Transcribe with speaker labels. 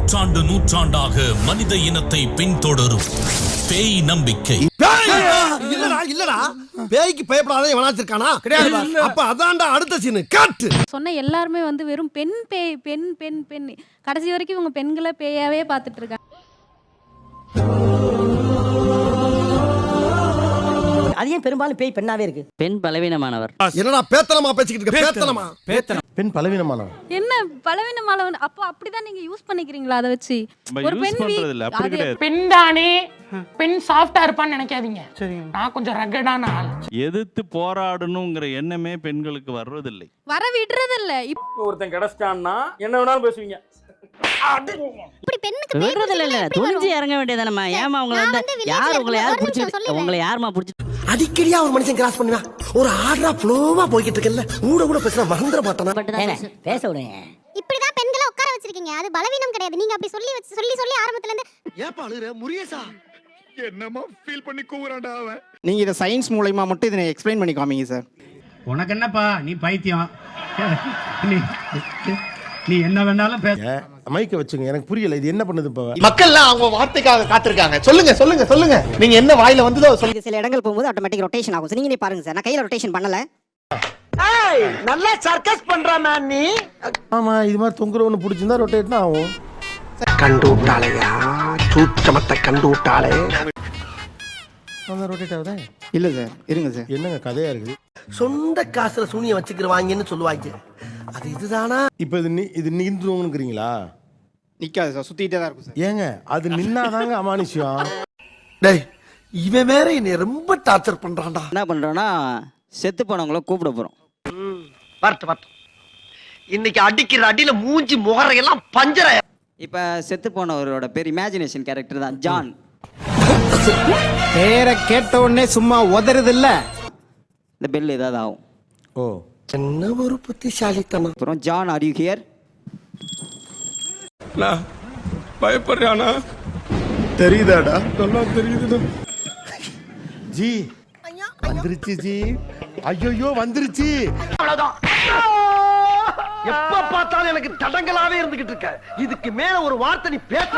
Speaker 1: நூற்றாண்டு நூற்றாண்டாக மனித இனத்தை பின்தொடரும் பேய் நம்பிக்கை.
Speaker 2: இல்லடா பேய்க்கு பயப்படாத எவனாச்சிருக்கானா கிடையாது. அப்ப அதான்டா அடுத்த சீனு காட்டு.
Speaker 3: சொன்ன எல்லாருமே வந்து வெறும் பெண் பேய் பெண் பெண் பெண் கடைசி வரைக்கும் இவங்க பெண்களை பேயாவே பார்த்துட்டு இருக்காங்க.
Speaker 4: அது ஏன் பெரும்பாலும் பேய் பெண்ணாவே இருக்கு?
Speaker 5: பெண் பலவீனமானவர்.
Speaker 2: என்னடா பேத்தனமா பேசிக்கிட்டு இருக்க? பேத்தனமா
Speaker 6: பெண் பலவீனமானவர்.
Speaker 3: என்ன பலவீனமானவன்? அப்போ அப்படிதான் நீங்க யூஸ் பண்ணிக்கிறீங்களா? அதை வச்சு ஒரு பெண்
Speaker 7: பெண் தானே, பெண் சாஃப்டா இருப்பான்னு நினைக்காதீங்க. நான் கொஞ்சம் ரகடான ஆள்.
Speaker 8: எதிர்த்து போராடணுங்கிற எண்ணமே பெண்களுக்கு வர்றதில்லை,
Speaker 3: வர விடுறது இல்ல.
Speaker 7: ஒருத்தன் கிடைச்சிட்டான்னா என்ன வேணாலும் பேசுவீங்க.
Speaker 5: துணிஞ்சு இறங்க வேண்டியதானம்மா. ஏமா உங்களை யாருமா பிடிச்சி
Speaker 2: அடிக்கடியா ஒரு மனுஷன் கிராஸ் பண்ணுவான். ஒரு ஆர்டரா ஃப்ளோவா போய்கிட்டு இருக்கல, கூட பேசினா மறந்துட மாட்டானா?
Speaker 4: பேச விடுங்க.
Speaker 9: இப்படிதான் பெண்களை உட்கார வச்சிருக்கீங்க. அது பலவீனம் கிடையாது. நீங்க அப்படி சொல்லி ஆரம்பத்துல இருந்து
Speaker 2: ஏப்பா அழுகுற? முரியேசா
Speaker 6: என்னமா ஃபீல் பண்ணி கூவுறான்டா அவன்.
Speaker 10: நீங்க இத சயின்ஸ் மூலமா மட்டும் இத எக்ஸ்பிளைன் பண்ணி காமிங்க சார்.
Speaker 11: உனக்கு என்னப்பா, நீ பைத்தியம். நீ என்ன வேணாலும் பேச.
Speaker 6: மைக்க வச்சுங்க, எனக்கு புரியல இது என்ன பண்ணுது இப்ப.
Speaker 10: மக்கள்லாம் அவங்க வார்த்தைக்காக காத்திருக்காங்க. சொல்லுங்க நீங்க என்ன வாயில வந்ததோ சொல்லுங்க.
Speaker 4: சில இடங்கள் போகும்போது ஆட்டோமேட்டிக் ரொட்டேஷன் ஆகும். நீங்களே பாருங்க சார், நான் கையில ரொட்டேஷன் பண்ணல.
Speaker 2: நல்லா சர்க்கஸ் பண்ற மேன் நீ.
Speaker 6: ஆமா, இது மாதிரி தொங்குறவனு பிடிச்சிருந்தா ரொட்டேட்னா ஆகும்.
Speaker 2: கண்டு விட்டாளையா, சூச்சமத்தை கண்டு விட்டாளே.
Speaker 6: ரொட்டேட் ஆகுதா?
Speaker 10: இல்ல சார், இருங்க சார்.
Speaker 6: என்னங்க கதையா இருக்குது.
Speaker 2: சொந்த காசுல சூனிய வச்சுக்கிறவாங்கன்னு சொல்லுவாங்க. அது இதுதானா?
Speaker 6: இப்ப இது நீந்துருவீங்களா?
Speaker 10: நிக்காது சார், சுத்திட்டே தான் இருக்கும் சார்.
Speaker 6: ஏங்க அது நின்னாதாங்க அமானுஷ்யம்.
Speaker 2: டேய், இவன் வேற என்னை ரொம்ப டார்ச்சர் பண்றான்டா.
Speaker 5: என்ன பண்றோம்னா செத்து போனவங்கள கூப்பிட போறோம்.
Speaker 2: வரட்டு இன்னைக்கு அடிக்கிற அடியில மூஞ்சி முகரையெல்லாம் பஞ்சர.
Speaker 5: இப்ப செத்து போனவரோட பேர் இமேஜினேஷன் கேரக்டர் தான் ஜான்.
Speaker 10: பேரை கேட்ட உடனே சும்மா உதறது இல்ல,
Speaker 5: இந்த பெல் ஏதாவது ஆகும்.
Speaker 6: ஓ,
Speaker 2: என்ன ஒரு புத்திசாலித்தனம்.
Speaker 5: அப்புறம் ஜான், ஆர் யூ ஹியர்?
Speaker 6: பயப்படுறானா? தெரியுதாடா? நல்லா தெரியுதுடா. ஜி வந்துருச்சு ஜி. ஐயோ வந்துருச்சு.
Speaker 2: எப்ப பார்த்தாலும் எனக்கு தடங்களாவே இருந்துகிட்டு இருக்க. இதுக்கு மேல ஒரு வார்த்தை நீ பேச